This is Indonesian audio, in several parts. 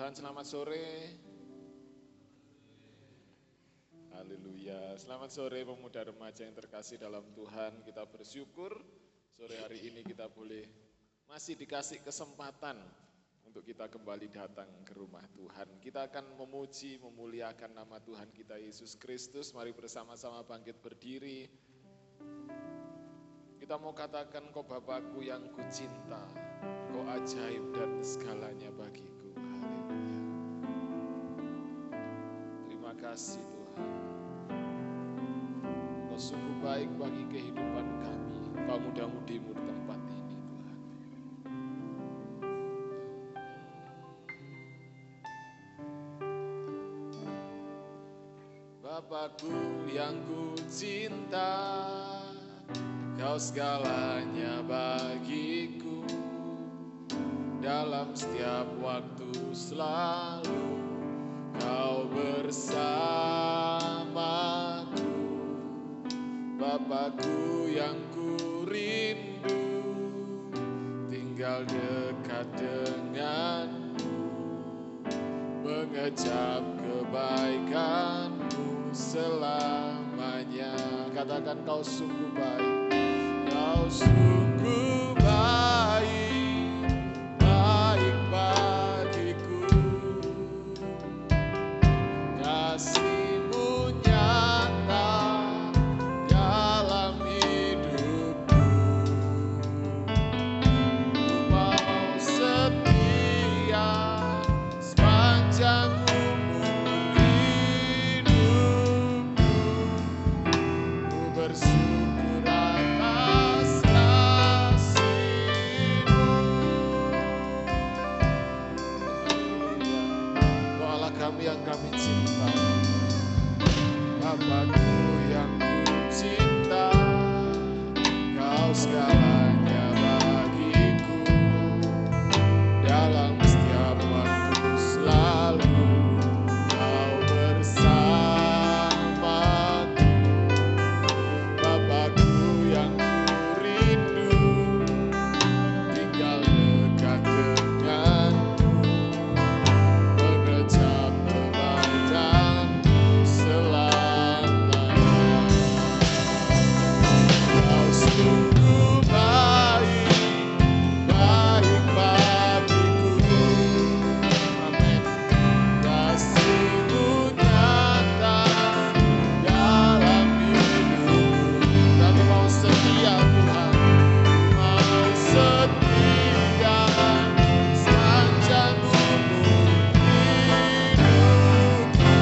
Tuhan, selamat sore. Haleluya. Selamat sore pemuda remaja yang terkasih dalam Tuhan. Kita bersyukur sore hari ini kita boleh masih dikasih kesempatan untuk kita kembali datang ke rumah Tuhan. Kita akan memuji, memuliakan nama Tuhan kita Yesus Kristus. Mari bersama-sama bangkit berdiri. Kita mau katakan, kau Bapakku yang kucinta, kau ajaib dan segalanya bagiku. Haleluya. Terima kasih Tuhan. Kau sungguh baik bagi kehidupan kami. Kau mudah-mudimu di tempat ini Tuhan. Bapakku yang kucinta, kau segalanya bagiku. Dalam setiap waktu selalu kau bersamaku. Bapakku yang ku rindu, tinggal dekat denganmu, mengecap kebaikanmu selamanya. Katakan, kau sungguh baik, kau sungguh baik, baik bagiku. Kasih-Mu nyata dalam hidupku. Ku mau setia sepanjang umur hidupku. Ku bersyukur atas kasih-Mu. Haleluya. Kau Allah kami yang kami cinta, Bapakku yang ku cinta, kau segalanya bagiku. Dalam setiap waktu selalu kau bersamaku. Bapakku yang ku rindu, tinggal dekat denganmu, mengecap kebaikanmu selamanya. Kau sungguh baik, baik bagiku. Amin. Kasih-Mu nyata dalam hidupku. Kami mau setia Tuhan, mau setia sepanjang umur hidupku.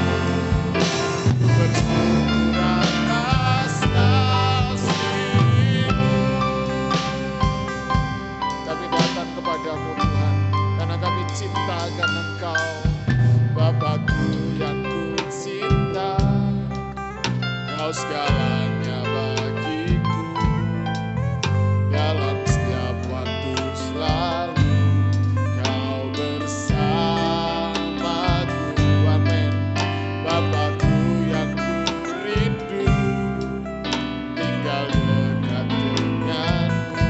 Ku bersyukur atas kasih-Mu. Kami datang kepadamu Tuhan, karena kami cinta akan Engkau. Bapakku yang ku cinta, kau segalanya bagiku. Dalam setiap waktu selalu kau bersamaku. Amin. Bapakku yang ku rindu, tinggal dekat denganmu,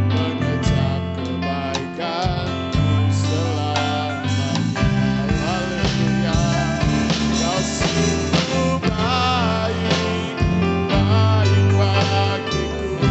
mengecap kebaikanmu selamanya. Haleluya. Kau sungguh baik, baik bagiku.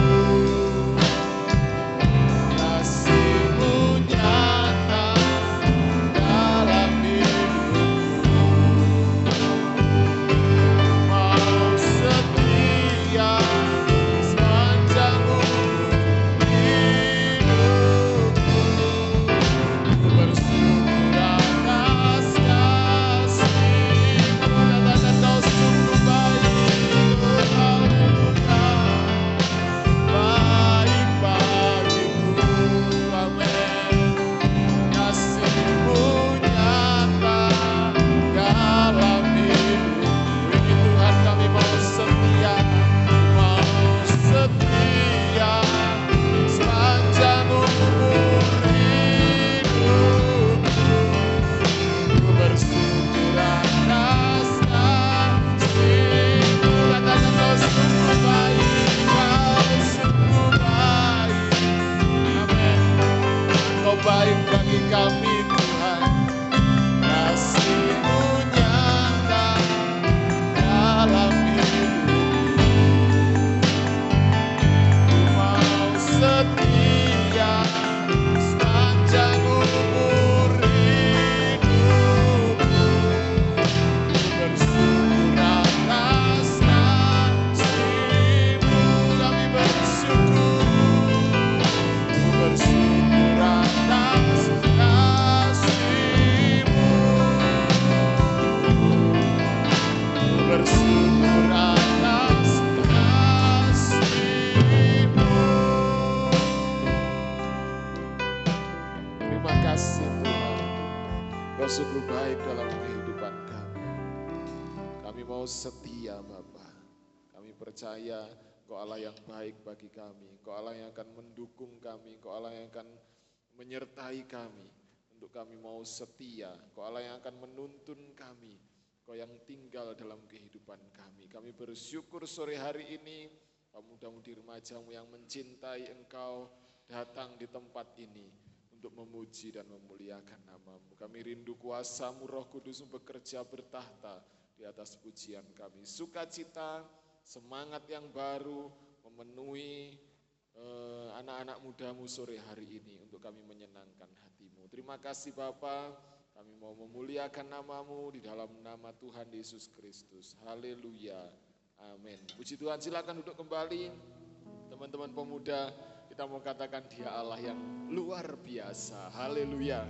bersyukur atas kasih-Mu. Terima kasih Tuhan, Kau sungguh baik dalam kehidupan kami. Kami mau setia Bapa. Kami percaya Kau Allah yang baik bagi kami. Kau Allah yang akan mendukung kami. Kau Allah yang akan menyertai kami. Untuk kami mau setia. Kau Allah yang akan menuntun kami. Kau yang tinggal dalam kehidupan kami. Kami bersyukur sore hari ini pemuda-mudi remaja-Mu yang mencintai Engkau datang di tempat ini untuk memuji dan memuliakan nama-Mu. Kami rindu kuasa-Mu Roh Kudus bekerja bertahta di atas pujian kami. Sukacita, semangat yang baru memenuhi anak-anak muda-Mu sore hari ini untuk kami menyenangkan hati-Mu. Terima kasih Bapa, kami mau memuliakan nama-Mu di dalam nama Tuhan Yesus Kristus. Haleluya, amin. Puji Tuhan, silakan duduk kembali. Teman-teman pemuda, kita mau katakan Dia Allah yang luar biasa. Haleluya.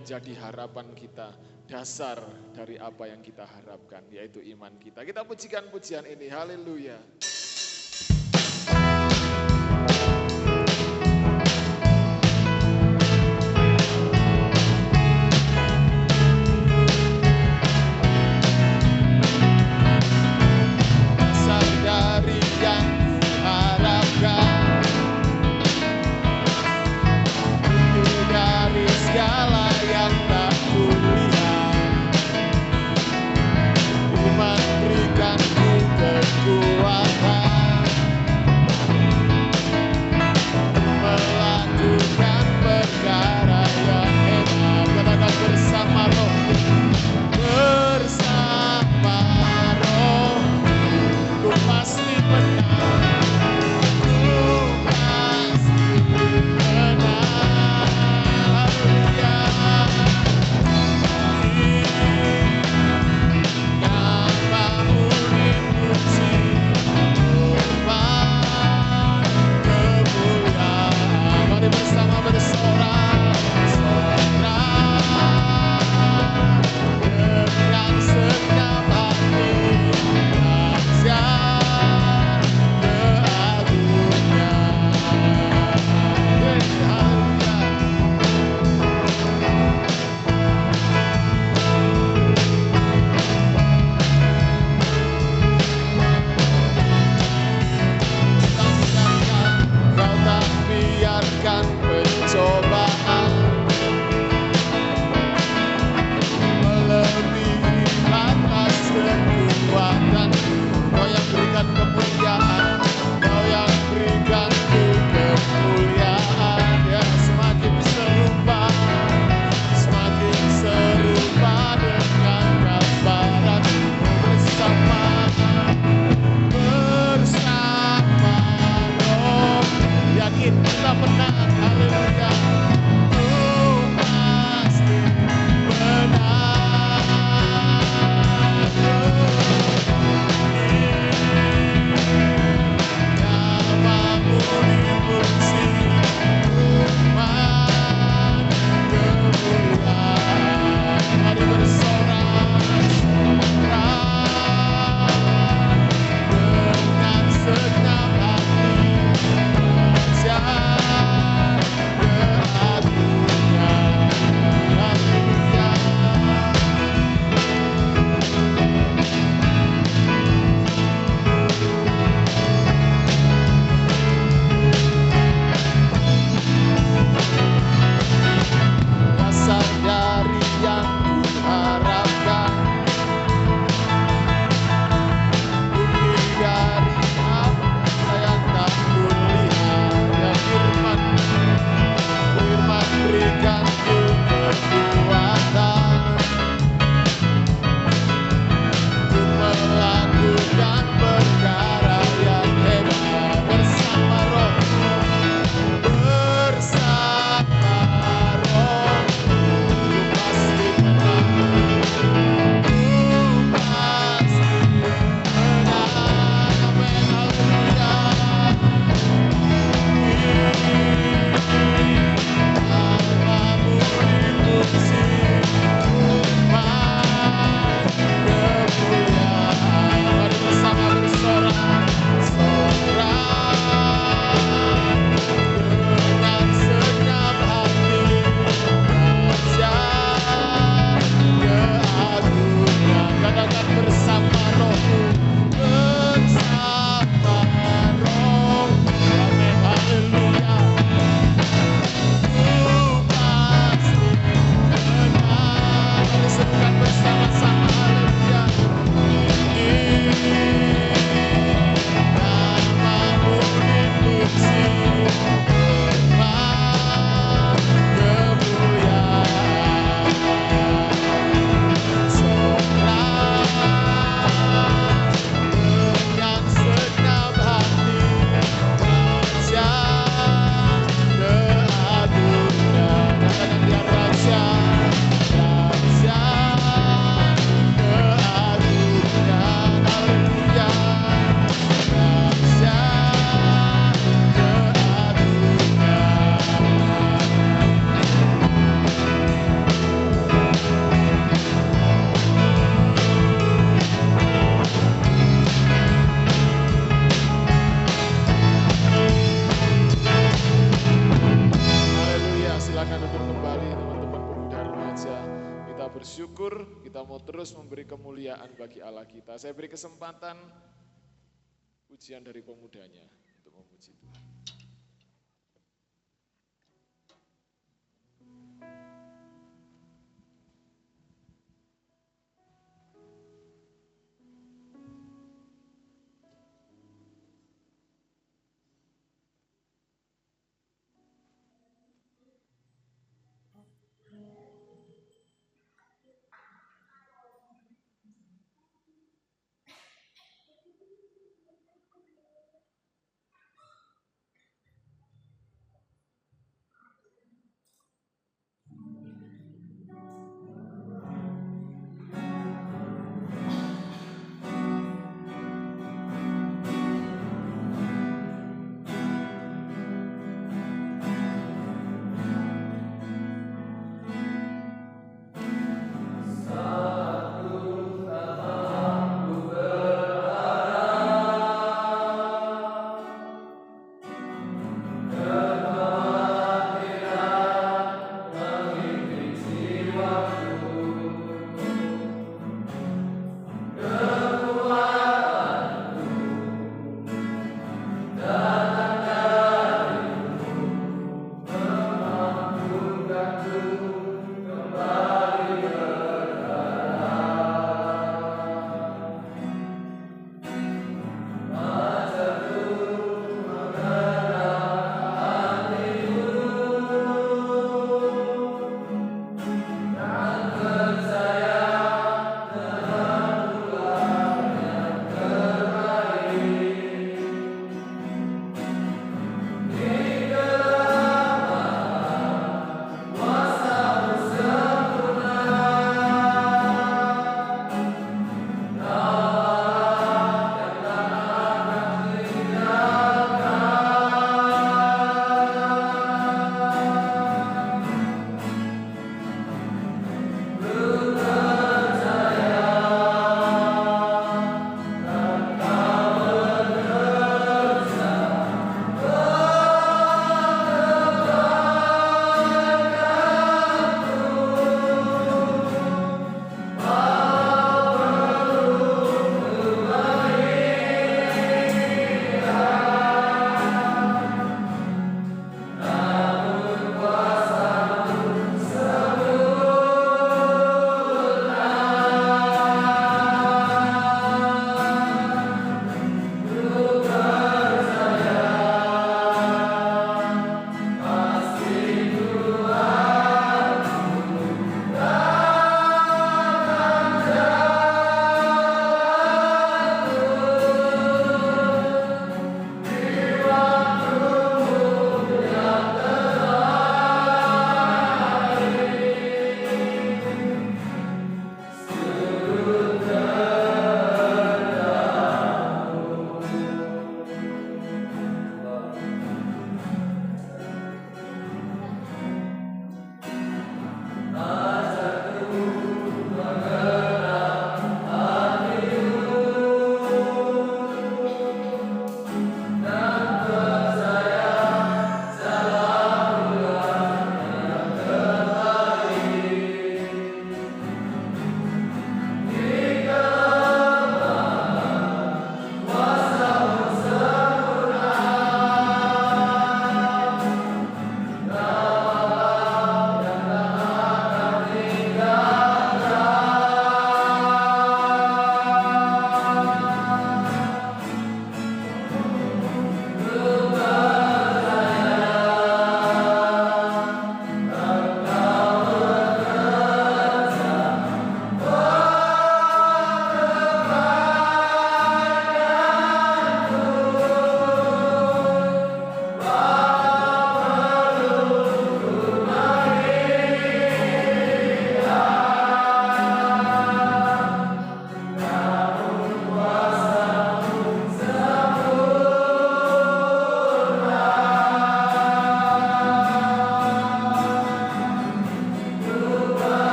menjadi harapan kita, dasar dari apa yang kita harapkan, yaitu iman kita. Kita pujikan pujian ini, haleluya. Dasar dari yang kuharapkan, dari segala yang tak kulihat, iman berikanku kekuatan. kita bersyukur, kita mau terus memberi kemuliaan bagi Allah kita. Saya beri kesempatan pujian dari pemudanya untuk memuji Tuhan.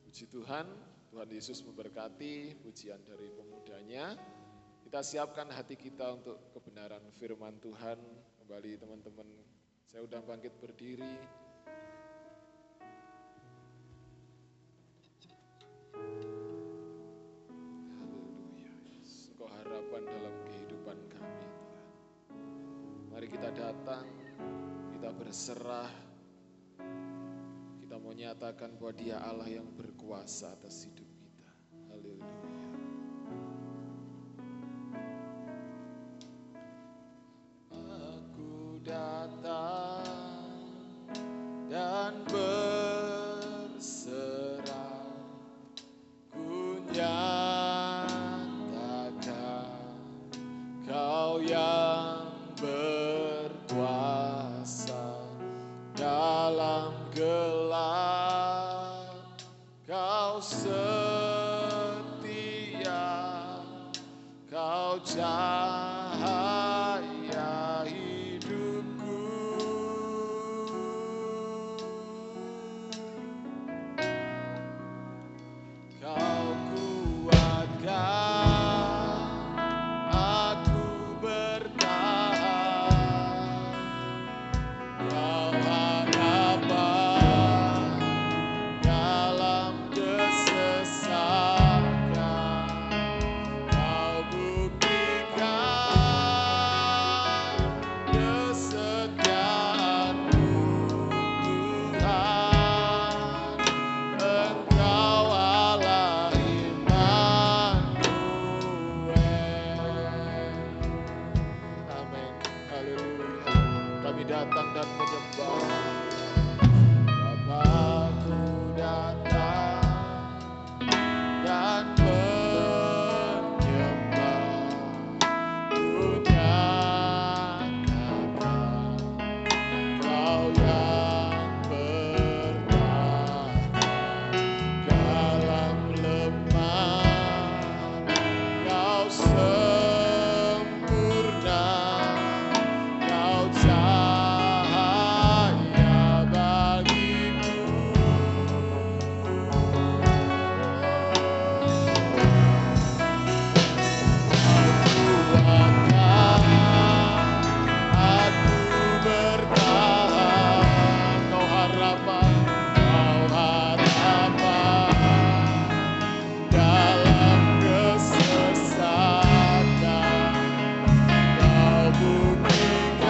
Puji Tuhan, Tuhan Yesus memberkati pujian dari pemudanya. Kita siapkan hati kita untuk kebenaran firman Tuhan. Kembali teman-teman, saya undang bangkit berdiri. Haleluya. Engkau harapan dalam kehidupan kami, Tuhan. Mari kita datang, kita berserah. Kita mau nyatakan bahwa Dia Allah yang berkuasa atas hidup kita. Haleluya. Aku datang dan berserah, ku nyatakan Kau yang berkuasa dalam gelap, Kau setia, Kau cahaya hidupku. Kau kuatkan aku bertahan, Kau harapan dalam kesesakan, Kau buktikan kesetiaan-Mu, Tuhan. Engkau Allah Immanuel. Amin. Haleluya. Kami datang dan menyembah. Bapakku datang dan menyembah, ku nyatakan Kau yang bertahan dalam lemah, Kau sempurna, Kau cahaya bagiku. Aku bertahan, Kau harapan dalam kesesakan, Kau buktikan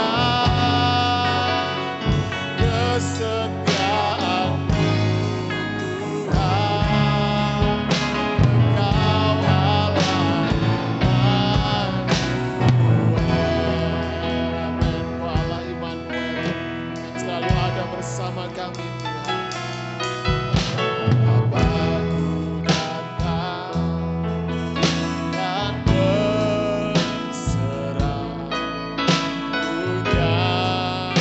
kesetiaan-Mu, Tuhan. Engkau Allah Immanuel, yang selalu ada bersama kami, Tuhan. Bapakku datang dan berserah, ku nyatakan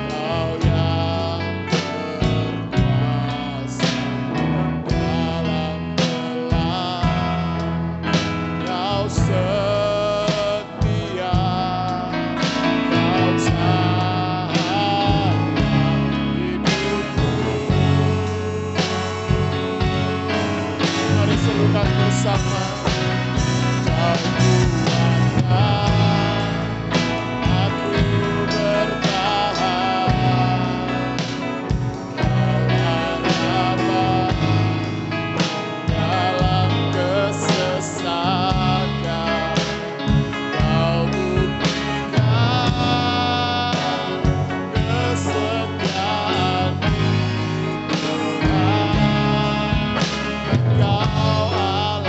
Kau yang berkuasa dalam gelap, Kau setia, Kau cahaya hidupku. Mari serukan bersama. Kau kuatkan aku bertahan, Kau harapan dalam kesesakan, Kau buktikan kesetiaan-Mu, Tuhan. Engkau Allah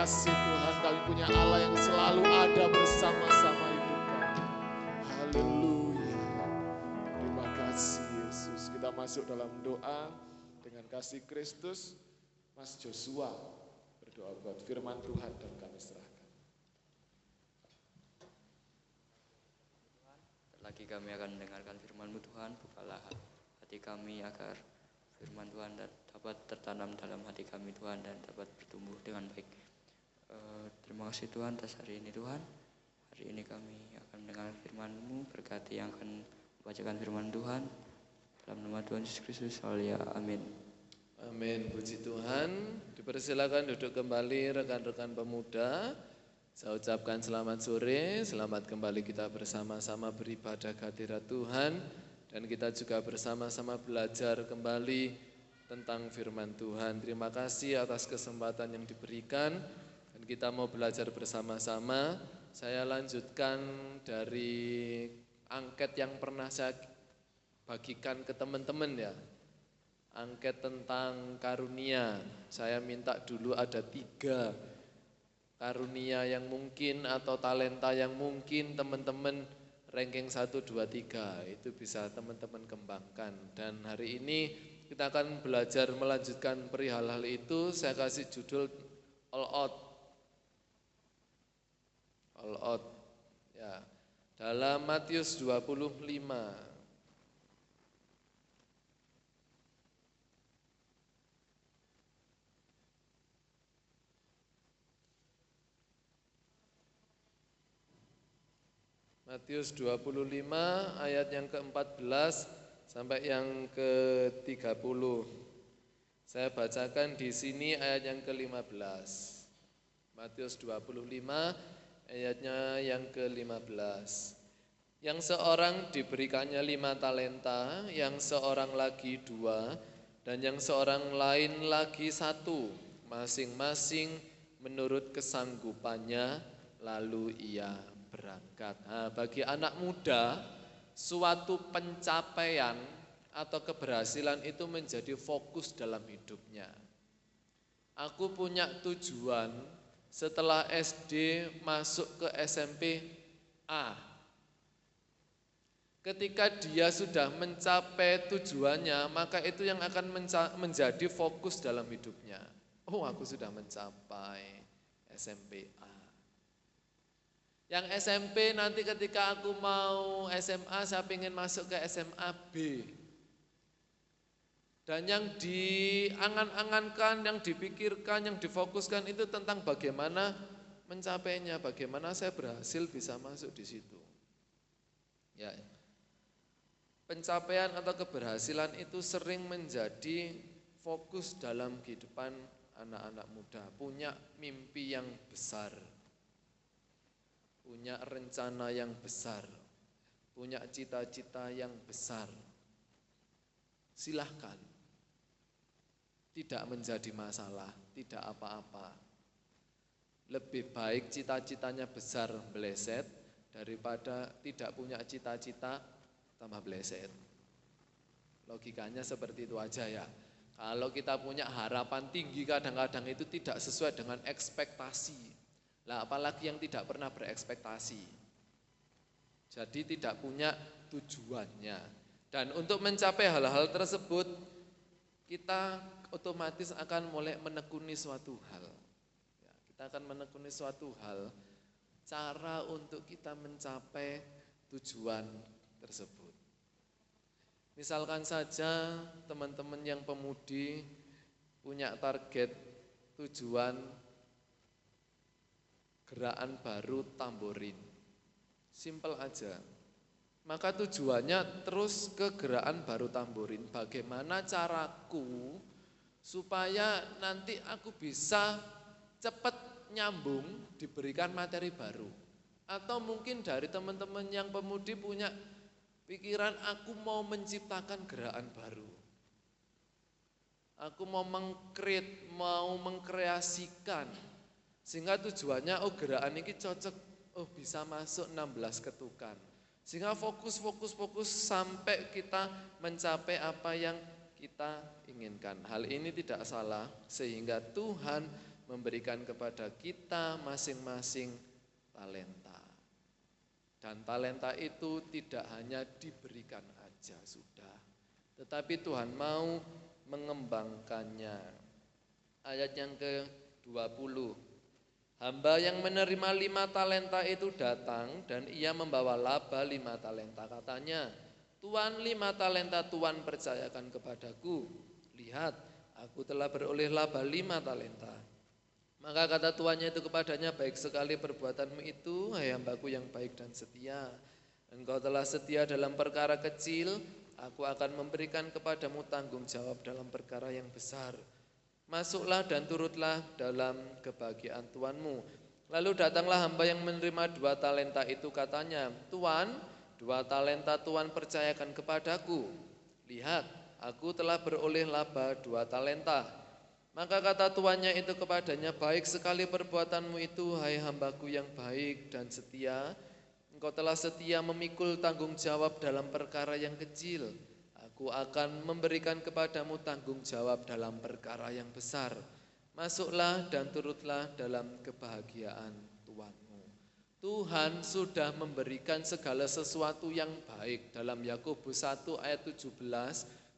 kasih Tuhan, kami punya Allah yang selalu ada bersama-sama hidup kami. Haleluya. Terima kasih Yesus. Kita masuk dalam doa dengan kasih Kristus. Mas Joshua berdoa buat firman Tuhan dan kami serahkan. Lagi kami akan mendengarkan firman-Mu Tuhan, bukalah hati kami agar firman Tuhan dapat tertanam dalam hati kami Tuhan dan dapat bertumbuh dengan baik. Terima kasih Tuhan atas hari ini Tuhan. Hari ini kami akan mendengar firman-Mu, berkati yang akan membacakan firman Tuhan. Dalam nama Tuhan Yesus Kristus, haleluya, amin. Amin, puji Tuhan. Dipersilakan duduk kembali rekan-rekan pemuda. Saya ucapkan selamat sore, selamat kembali kita bersama-sama beribadah ke hadirat Tuhan. Dan kita juga bersama-sama belajar kembali tentang firman Tuhan. Terima kasih atas kesempatan yang diberikan. Dan kita mau belajar bersama-sama. Saya lanjutkan dari angket yang pernah saya bagikan ke teman-teman ya. Angket tentang karunia. Saya minta dulu ada 3 karunia yang mungkin atau talenta yang mungkin teman-teman ranking 1, 2, 3 itu bisa teman-teman kembangkan. Dan hari ini kita akan belajar melanjutkan perihal hal itu. Saya kasih judul all out. All out. Ya. Dalam Matius 25. Matius 25 ayat yang ke-14 sampai yang ke-30. Saya bacakan di sini ayat yang ke-15. Matius 25 ayatnya yang ke-15. Yang seorang diberikannya 5 talenta, yang seorang lagi 2, dan yang seorang lain lagi 1, masing-masing menurut kesanggupannya, lalu ia berangkat. Nah, bagi anak muda, suatu pencapaian atau keberhasilan itu menjadi fokus dalam hidupnya. Aku punya tujuan setelah SD masuk ke SMP A. Ketika dia sudah mencapai tujuannya, maka itu yang akan menjadi fokus dalam hidupnya. Oh, aku sudah mencapai SMP A. Yang SMP nanti ketika aku mau SMA, saya ingin masuk ke SMA B. Dan yang diangan-angankan, yang dipikirkan, yang difokuskan itu tentang bagaimana mencapainya, bagaimana saya berhasil bisa masuk di situ. Ya. Pencapaian atau keberhasilan itu sering menjadi fokus dalam kehidupan anak-anak muda, punya mimpi yang besar. Punya rencana yang besar, punya cita-cita yang besar. Silahkan, tidak menjadi masalah, tidak apa-apa. Lebih baik cita-citanya besar meleset daripada tidak punya cita-cita tambah meleset. Logikanya seperti itu aja ya. Kalau kita punya harapan tinggi kadang-kadang itu tidak sesuai dengan ekspektasi. Lah apalagi yang tidak pernah berekspektasi. Jadi tidak punya tujuannya. Dan untuk mencapai hal-hal tersebut, kita otomatis akan mulai menekuni suatu hal. Ya, kita akan menekuni suatu hal, cara untuk kita mencapai tujuan tersebut. Misalkan saja teman-teman yang pemudi punya target tujuan gerakan baru Tamborin. Simpel aja. Maka tujuannya terus ke gerakan baru Tamborin. Bagaimana caraku supaya nanti aku bisa cepat nyambung diberikan materi baru. Atau mungkin dari teman-teman yang pemudi punya pikiran aku mau menciptakan gerakan baru. Aku mau mau mengkreasikan. Sehingga tujuannya, oh gerakan ini cocok, oh bisa masuk 16 ketukan. Sehingga fokus sampai kita mencapai apa yang kita inginkan. Hal ini tidak salah, sehingga Tuhan memberikan kepada kita masing-masing talenta. Dan talenta itu tidak hanya diberikan aja sudah, tetapi Tuhan mau mengembangkannya. Ayat yang ke-20. Hamba yang menerima 5 talenta itu datang dan ia membawa laba 5 talenta. Katanya, Tuan, 5 talenta Tuan percayakan kepadaku. Lihat, aku telah beroleh laba 5 talenta. Maka kata tuannya itu kepadanya, baik sekali perbuatanmu itu, hai hambaku yang baik dan setia. Engkau telah setia dalam perkara kecil, aku akan memberikan kepadamu tanggung jawab dalam perkara yang besar. Masuklah dan turutlah dalam kebahagiaan tuanmu. Lalu datanglah hamba yang menerima 2 talenta itu, katanya, Tuan, 2 talenta Tuan percayakan kepadaku. Lihat, aku telah beroleh laba 2 talenta. Maka kata tuannya itu kepadanya, baik sekali perbuatanmu itu, hai hambaku yang baik dan setia. Engkau telah setia memikul tanggung jawab dalam perkara yang kecil. Aku akan memberikan kepadamu tanggung jawab dalam perkara yang besar. Masuklah dan turutlah dalam kebahagiaan Tuhanmu. Tuhan sudah memberikan segala sesuatu yang baik. Dalam Yakobus 1 ayat 17,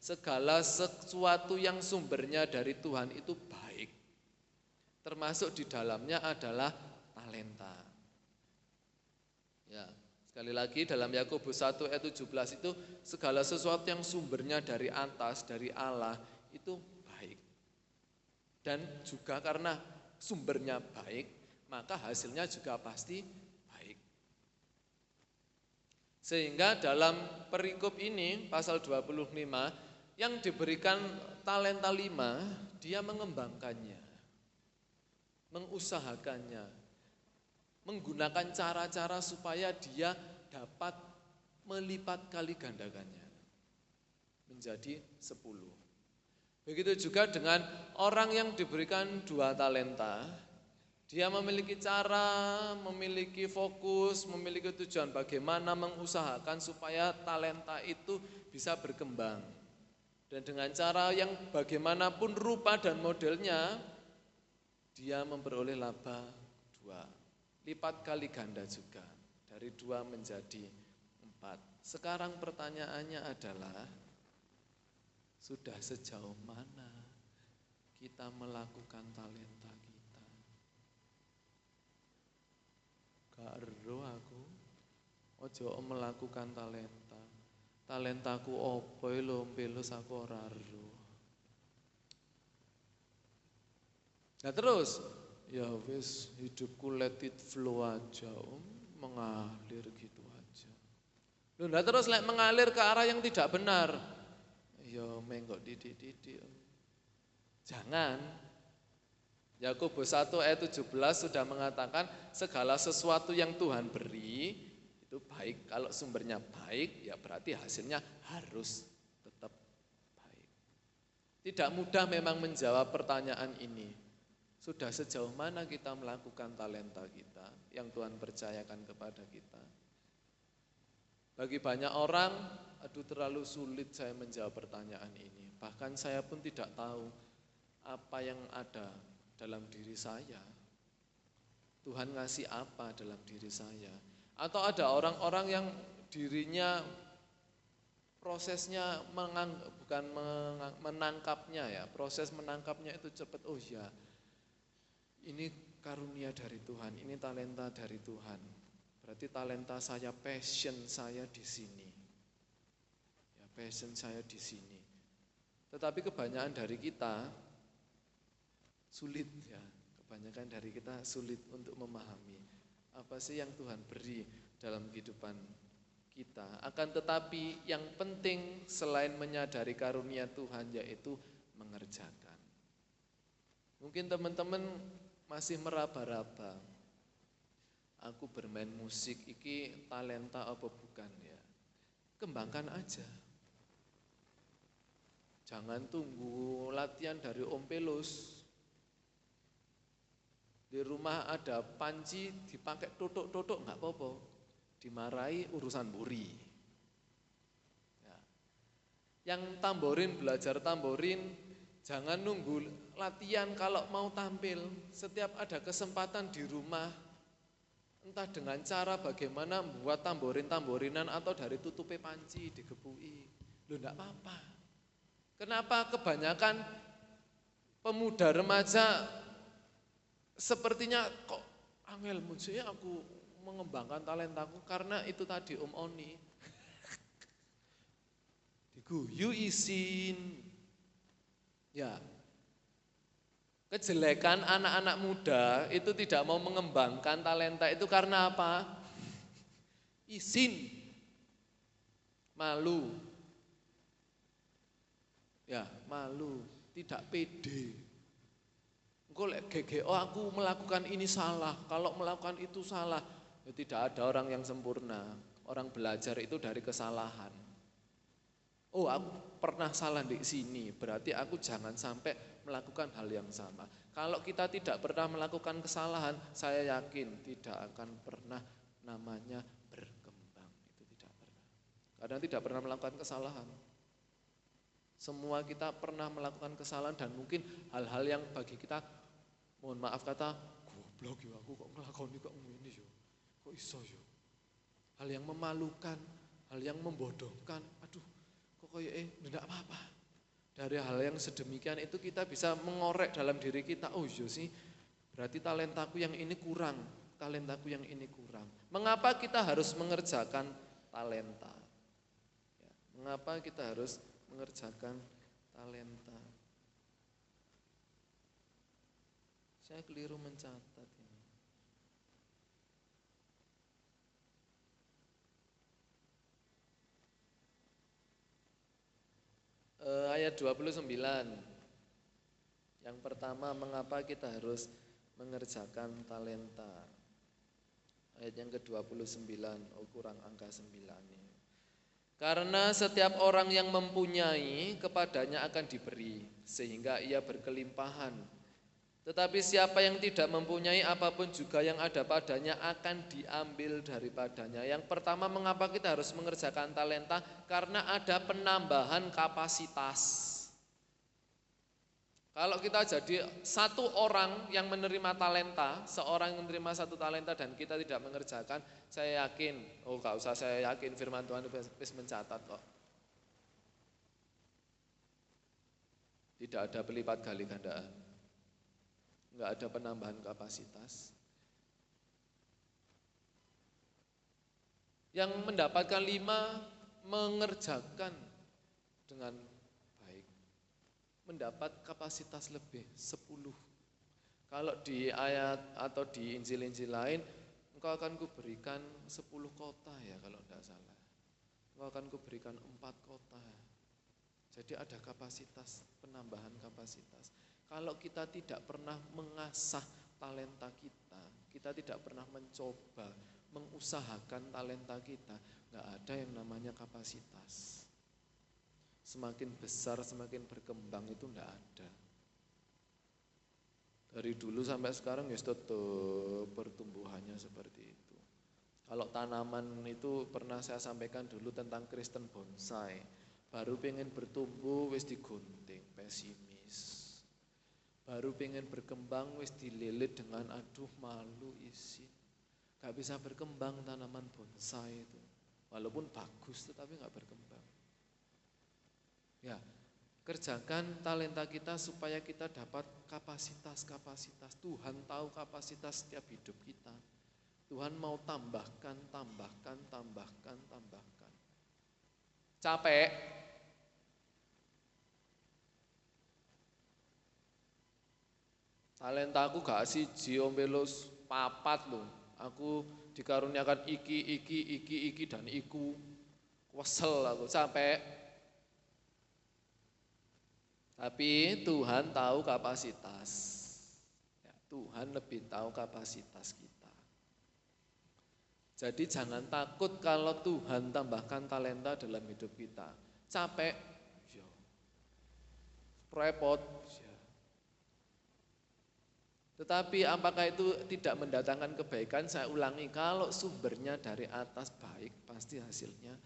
segala sesuatu yang sumbernya dari Tuhan itu baik. Termasuk di dalamnya adalah talenta. Ya. Sekali lagi dalam Yakobus 1 ayat 17 itu segala sesuatu yang sumbernya dari atas, dari Allah itu baik. Dan juga karena sumbernya baik, maka hasilnya juga pasti baik. Sehingga dalam perikop ini pasal 25 yang diberikan talenta 5, dia mengembangkannya, mengusahakannya, menggunakan cara-cara supaya dia dapat melipat kali gandakannya menjadi 10. Begitu juga dengan orang yang diberikan 2 talenta, dia memiliki cara, memiliki fokus, memiliki tujuan bagaimana mengusahakan supaya talenta itu bisa berkembang. Dan dengan cara yang bagaimanapun rupa dan modelnya, dia memperoleh laba 2. Lipat kali ganda juga, dari 2 menjadi 4. Sekarang pertanyaannya adalah, sudah sejauh mana kita melakukan talenta kita? Gak ero aku, ojo melakukan talenta. Talentaku opo lho, pelus aku ora ero. Nah terus, ya wis hidupku let it flow aja, mengalir gitu aja. Loh, nah terus mengalir ke arah yang tidak benar, ya menggok didik-didik. Jangan. Yakobus 1 ayat 17 sudah mengatakan segala sesuatu yang Tuhan beri itu baik. Kalau sumbernya baik, ya berarti hasilnya harus tetap baik. Tidak mudah memang menjawab pertanyaan ini. Sudah sejauh mana kita melakukan talenta kita yang Tuhan percayakan kepada kita? Bagi banyak orang, aduh terlalu sulit saya menjawab pertanyaan ini. Bahkan saya pun tidak tahu apa yang ada dalam diri saya. Tuhan ngasih apa dalam diri saya. Atau ada orang-orang yang dirinya prosesnya menangkapnya ya. Proses menangkapnya itu cepat, oh ya. Ini karunia dari Tuhan, ini talenta dari Tuhan. Berarti talenta saya, passion saya di sini. Ya, passion saya di sini. Tetapi kebanyakan dari kita sulit ya. Kebanyakan dari kita sulit untuk memahami apa sih yang Tuhan beri dalam kehidupan kita. Akan tetapi yang penting selain menyadari karunia Tuhan yaitu mengerjakan. Mungkin teman-teman masih meraba-raba, aku bermain musik, iki talenta apa bukan ya? Kembangkan aja. Jangan tunggu latihan dari Om Pelus. Di rumah ada panci, dipakai totok-totok nggak apa-apa. Dimarahi urusan buri. Ya. Yang tamborin, belajar tamborin, jangan nunggu latihan kalau mau tampil, setiap ada kesempatan di rumah, entah dengan cara bagaimana membuat tamborin-tamborinan atau dari tutupe panci digebui. Loh enggak apa-apa. Kenapa kebanyakan pemuda remaja sepertinya kok angel muncul aku mengembangkan talentaku karena itu tadi Om Oni. Diguyu isin. Ya. Kejelekan anak-anak muda itu tidak mau mengembangkan talenta itu karena apa? Izin. Malu. Ya, malu, tidak pede. Engko lek GGO aku melakukan ini salah, kalau melakukan itu salah. Ya, tidak ada orang yang sempurna. Orang belajar itu dari kesalahan. Oh, aku pernah salah di sini, berarti aku jangan sampai melakukan hal yang sama. Kalau kita tidak pernah melakukan kesalahan, saya yakin tidak akan pernah namanya berkembang. Itu tidak pernah. Karena tidak pernah melakukan kesalahan. Semua kita pernah melakukan kesalahan dan mungkin hal-hal yang bagi kita, mohon maaf kata, goblok ya aku kok ngelakoni kok ngene ya. Kok iso ya? Hal yang memalukan, hal yang membodohkan. Aduh, kok kayak enggak apa-apa. Dari hal yang sedemikian itu kita bisa mengorek dalam diri kita. Oh iya sih, berarti talentaku yang ini kurang. Talentaku yang ini kurang. Mengapa kita harus mengerjakan talenta? Ya, mengapa kita harus mengerjakan talenta? Saya keliru mencatat ini. Ayat 29. Yang pertama, mengapa kita harus mengerjakan talenta? Ayat yang ke-29, oh kurang angka 9 ini. Karena setiap orang yang mempunyai, kepadanya akan diberi, sehingga ia berkelimpahan. Tetapi siapa yang tidak mempunyai apapun juga yang ada padanya akan diambil daripadanya. Yang pertama, mengapa kita harus mengerjakan talenta? Karena ada penambahan kapasitas. Kalau kita jadi satu orang yang menerima talenta, seorang yang menerima satu talenta dan kita tidak mengerjakan, saya yakin, oh gak usah saya yakin, firman Tuhan itu mencatat kok. Tidak ada pelipat gali gandaan. Enggak ada penambahan kapasitas. Yang mendapatkan 5 mengerjakan dengan baik, mendapat kapasitas lebih 10. Kalau di ayat atau di Injil-Injil lain, engkau akan kuberikan 10 kota ya kalau tidak salah. Engkau akan kuberikan 4 kota. Jadi ada kapasitas, penambahan kapasitas. Kalau kita tidak pernah mengasah talenta kita, kita tidak pernah mencoba, mengusahakan talenta kita, nggak ada yang namanya kapasitas. Semakin besar, semakin berkembang itu nggak ada. Dari dulu sampai sekarang ya tetap pertumbuhannya seperti itu. Kalau tanaman itu pernah saya sampaikan dulu tentang Kristen bonsai. Baru pengen bertumbuh wis digunting, pesimis. Baru pengen berkembang wis dililit dengan aduh malu isi. Gak bisa berkembang tanaman bonsai itu. Walaupun bagus tetapi gak berkembang. Ya, kerjakan talenta kita supaya kita dapat kapasitas-kapasitas. Tuhan tahu kapasitas setiap hidup kita. Tuhan mau tambahkan. Capek. Talenta aku gak siji ombelus 4 loh. Aku dikaruniakan iki dan iku. Kesel aku, capek. Tapi Tuhan tahu kapasitas. Ya, Tuhan lebih tahu kapasitas kita. Jadi jangan takut kalau Tuhan tambahkan talenta dalam hidup kita. Capek, ya. Repot, ya. Tetapi apakah itu tidak mendatangkan kebaikan? Saya ulangi, kalau sumbernya dari atas baik, pasti hasilnya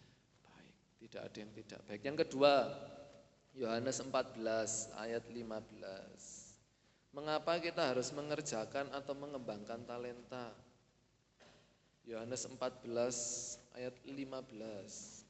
baik. Tidak ada yang tidak baik. Yang kedua, Yohanes 14 ayat 15. Mengapa kita harus mengerjakan atau mengembangkan talenta? Yohanes 14 ayat 15.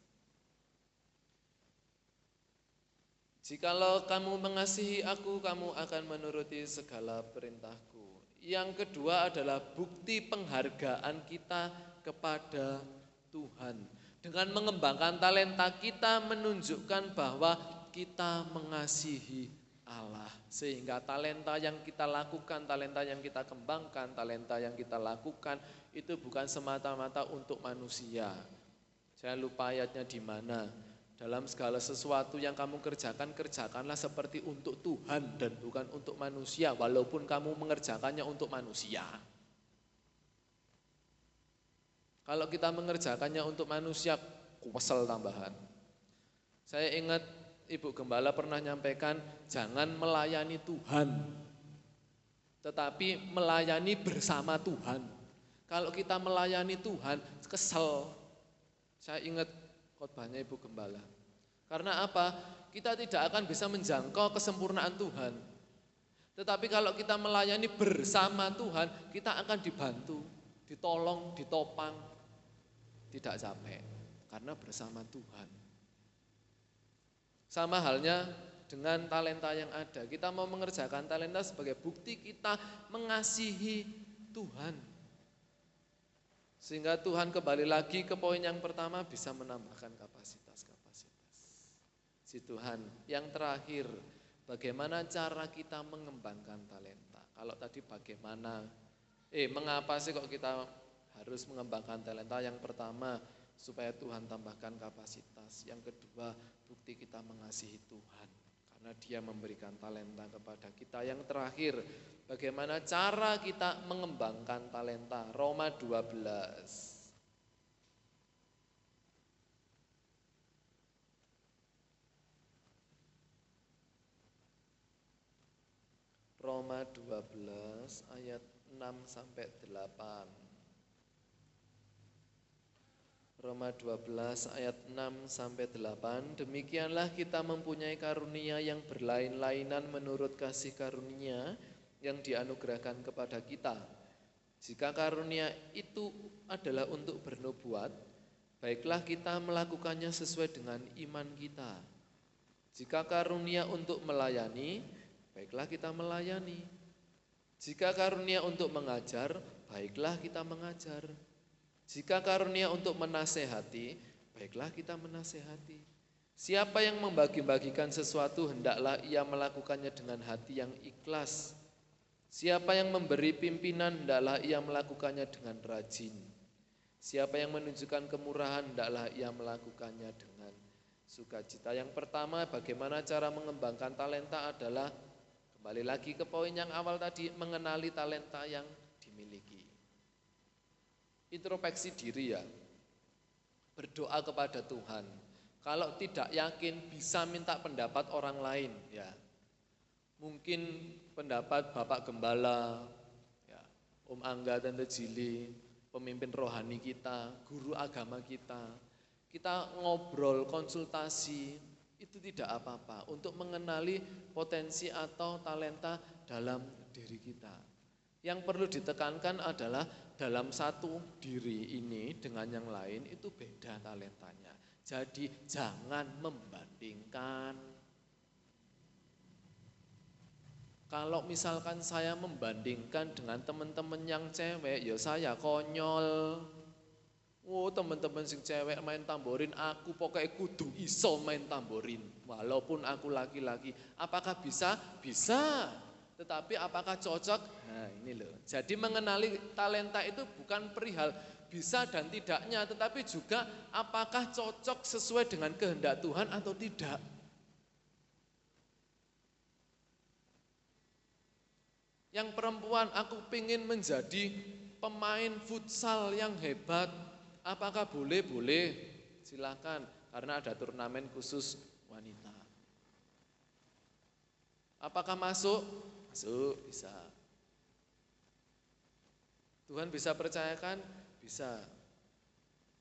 Jikalau kamu mengasihi aku, kamu akan menuruti segala perintahku. Yang kedua adalah bukti penghargaan kita kepada Tuhan. Dengan mengembangkan talenta kita menunjukkan bahwa kita mengasihi Allah. Sehingga talenta yang kita lakukan, talenta yang kita kembangkan, talenta yang kita lakukan itu bukan semata-mata untuk manusia. Saya lupa ayatnya di mana. Dalam segala sesuatu yang kamu kerjakan, kerjakanlah seperti untuk Tuhan dan bukan untuk manusia, walaupun kamu mengerjakannya untuk manusia. Kalau kita mengerjakannya untuk manusia, kesel tambahan. Saya ingat Ibu Gembala pernah nyampaikan, jangan melayani Tuhan, tetapi melayani bersama Tuhan. Kalau kita melayani Tuhan, kesel. Saya ingat khotbahnya Ibu Gembala. Karena apa? Kita tidak akan bisa menjangkau kesempurnaan Tuhan. Tetapi kalau kita melayani bersama Tuhan, kita akan dibantu, ditolong, ditopang, tidak capek. Karena bersama Tuhan. Sama halnya dengan talenta yang ada. Kita mau mengerjakan talenta sebagai bukti kita mengasihi Tuhan. Sehingga Tuhan kembali lagi ke poin yang pertama, bisa menambahkan kapasitas-kapasitas. Si Tuhan. Yang terakhir, bagaimana cara kita mengembangkan talenta? Kalau tadi bagaimana, mengapa sih kok kita harus mengembangkan talenta? Yang pertama, supaya Tuhan tambahkan kapasitas. Yang kedua, bukti kita mengasihi Tuhan. Karena Dia memberikan talenta kepada kita. Yang terakhir, bagaimana cara kita mengembangkan talenta? Roma 12. Roma 12 ayat 6 sampai 8. Roma 12 ayat 6 sampai 8. Demikianlah kita mempunyai karunia yang berlain-lainan menurut kasih karunia yang dianugerahkan kepada kita. Jika karunia itu adalah untuk bernubuat, baiklah kita melakukannya sesuai dengan iman kita. Jika karunia untuk melayani, baiklah kita melayani. Jika karunia untuk mengajar, baiklah kita mengajar. Jika karunia untuk menasehati, baiklah kita menasehati. Siapa yang membagi-bagikan sesuatu, hendaklah ia melakukannya dengan hati yang ikhlas. Siapa yang memberi pimpinan, hendaklah ia melakukannya dengan rajin. Siapa yang menunjukkan kemurahan, hendaklah ia melakukannya dengan sukacita. Yang pertama, bagaimana cara mengembangkan talenta adalah kembali lagi ke poin yang awal tadi, mengenali talenta yang dimiliki. Introspeksi diri ya, berdoa kepada Tuhan. Kalau tidak yakin bisa minta pendapat orang lain ya. Mungkin pendapat Bapak Gembala, ya, Om Angga, Tante Jili, pemimpin rohani kita, guru agama kita. Kita ngobrol, konsultasi. Itu tidak apa-apa untuk mengenali potensi atau talenta dalam diri kita. Yang perlu ditekankan adalah dalam satu diri ini dengan yang lain itu beda talentanya. Jadi jangan membandingkan. Kalau misalkan saya membandingkan dengan teman-teman yang cewek, ya saya konyol. Oh, teman-teman sing cewek main tamborin, aku pokoknya kudu iso main tamborin. Walaupun aku laki-laki. Apakah bisa? Bisa. Tetapi apakah cocok? Nah ini loh. Jadi mengenali talenta itu bukan perihal bisa dan tidaknya, tetapi juga apakah cocok sesuai dengan kehendak Tuhan atau tidak. Yang perempuan, aku pingin menjadi pemain futsal yang hebat. Apakah boleh? Boleh, silakan. Karena ada turnamen khusus wanita. Apakah masuk? Masuk, bisa. Tuhan bisa percayakan? Bisa.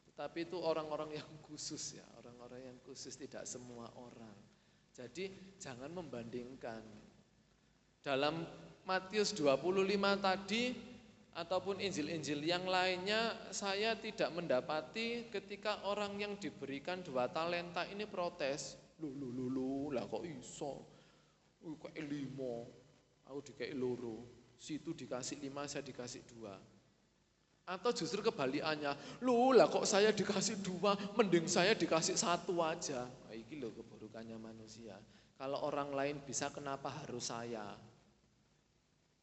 Tetapi itu orang-orang yang khusus ya. Orang-orang yang khusus, tidak semua orang. Jadi jangan membandingkan. Dalam Matius 25 tadi ataupun Injil-Injil yang lainnya, saya tidak mendapati ketika orang yang diberikan 2 talenta ini protes. Lu, lah kok iso? Kok 5, aku dikasih 2, situ dikasih 5, saya dikasih 2. Atau justru kebalikannya, lah kok saya dikasih 2, mending saya dikasih 1 aja. Nah, ini loh keburukannya manusia. Kalau orang lain bisa, kenapa harus saya?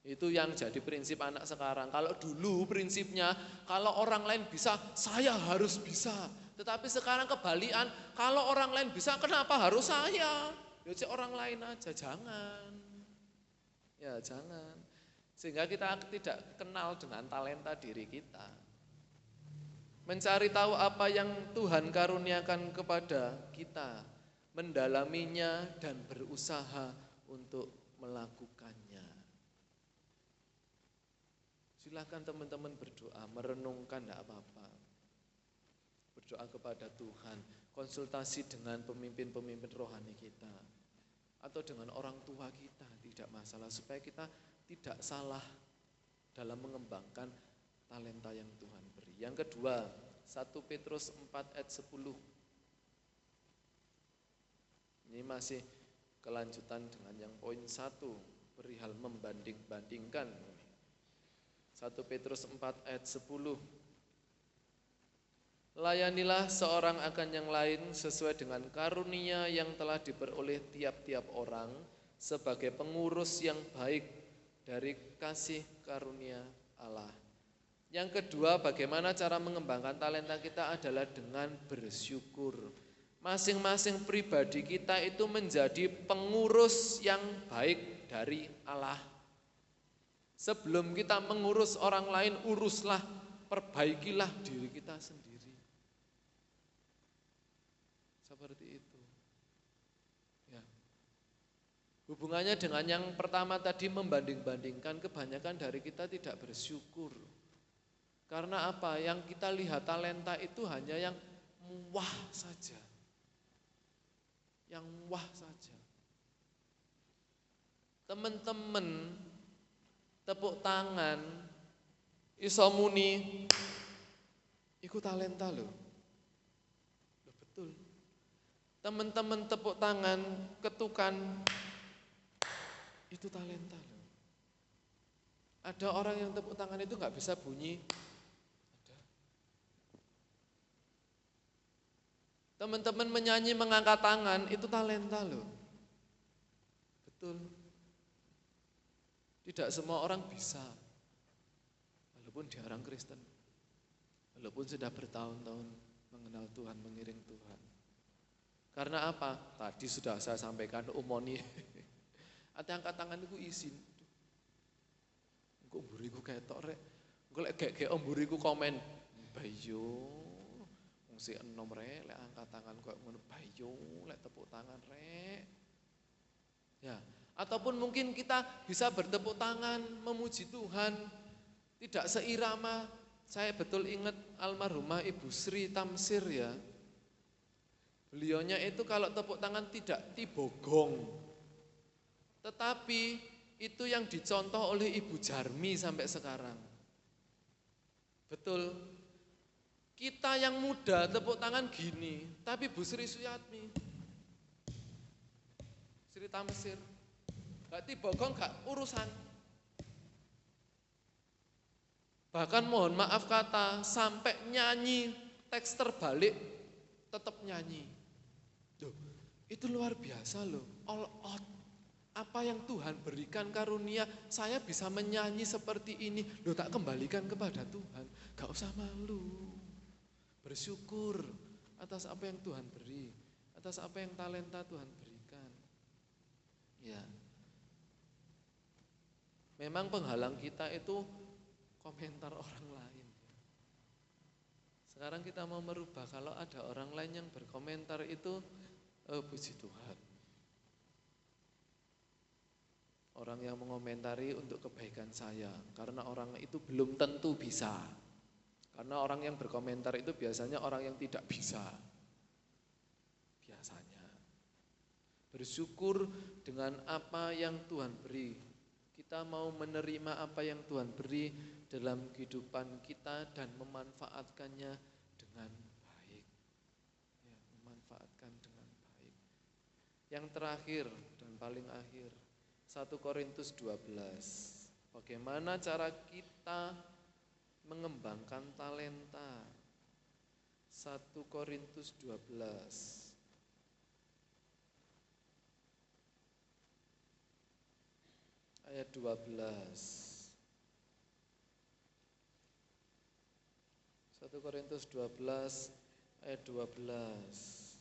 Itu yang jadi prinsip anak sekarang. Kalau dulu prinsipnya, kalau orang lain bisa, saya harus bisa. Tetapi sekarang kebalikan, kalau orang lain bisa, kenapa harus saya? Ya orang lain aja, jangan. Ya jangan. Sehingga kita tidak kenal dengan talenta diri kita. Mencari tahu apa yang Tuhan karuniakan kepada kita, mendalaminya dan berusaha untuk melakukannya. Silahkan teman-teman berdoa, merenungkan tidak apa-apa. Berdoa kepada Tuhan, konsultasi dengan pemimpin-pemimpin rohani kita. Atau dengan orang tua kita, tidak masalah. Supaya kita tidak salah dalam mengembangkan talenta yang Tuhan beri. Yang kedua, 1 Petrus 4 ayat 10. Ini masih kelanjutan dengan yang poin 1, perihal membanding-bandingkan. 1 Petrus 4 ayat 10. Layanilah seorang akan yang lain sesuai dengan karunia yang telah diperoleh tiap-tiap orang sebagai pengurus yang baik dari kasih karunia Allah. Yang kedua, bagaimana cara mengembangkan talenta kita adalah dengan bersyukur. Masing-masing pribadi kita itu menjadi pengurus yang baik dari Allah. Sebelum kita mengurus orang lain, uruslah, perbaikilah diri kita sendiri. Seperti itu. Ya. Hubungannya dengan yang pertama tadi, membanding-bandingkan, kebanyakan dari kita tidak bersyukur. Karena apa? Yang kita lihat talenta itu hanya yang wah saja. Yang wah saja. Teman-teman, tepuk tangan, iso muni, iku talenta loh. Betul. Teman-teman tepuk tangan, ketukan, itu talenta loh. Ada orang yang tepuk tangan itu nggak bisa bunyi. Ada. Teman-teman menyanyi mengangkat tangan, itu talenta loh. Betul. Tidak semua orang bisa, walaupun dia orang Kristen, walaupun sudah bertahun-tahun mengenal Tuhan, mengiring Tuhan. Karena apa? Tadi sudah saya sampaikan umoni. Ati angkat tangan itu izin. Kok mburiku ketok rek. Engko lek gek mburiku komen, "Bayo, wong sik enom rek lek angkat tangan kok ngono bayo, lek tepuk tangan rek." Ya. Ataupun mungkin kita bisa bertepuk tangan, memuji Tuhan, tidak seirama. Saya betul ingat almarhumah Ibu Sri Tamsir ya. Beliaunya itu kalau tepuk tangan tidak tibogong. Tetapi itu yang dicontoh oleh Ibu Jarmi sampai sekarang. Betul. Kita yang muda tepuk tangan gini, tapi Bu Sri Suyatmi, Sri Tamsir, gak tibogong, gak urusan. Bahkan mohon maaf kata, sampai nyanyi teks terbalik tetap nyanyi. Loh, itu luar biasa loh, all out. Apa yang Tuhan berikan karunia, saya bisa menyanyi seperti ini. Loh, tak kembalikan kepada Tuhan, gak usah malu. Bersyukur atas apa yang Tuhan beri, atas apa yang talenta Tuhan berikan. Ya. Memang penghalang kita itu komentar orang lain. Sekarang kita mau merubah, kalau ada orang lain yang berkomentar itu, puji Tuhan. Orang yang mengomentari untuk kebaikan saya, karena orang itu belum tentu bisa. Karena orang yang berkomentar itu biasanya orang yang tidak bisa. Biasanya. Bersyukur dengan apa yang Tuhan beri. kita mau menerima apa yang Tuhan beri dalam kehidupan kita dan memanfaatkannya dengan baik. Ya, memanfaatkan dengan baik. Yang terakhir dan paling akhir, 1 Korintus 12. Bagaimana cara kita mengembangkan talenta? 1 Korintus 12. Ayat 12. 1 Korintus 12 ayat 12.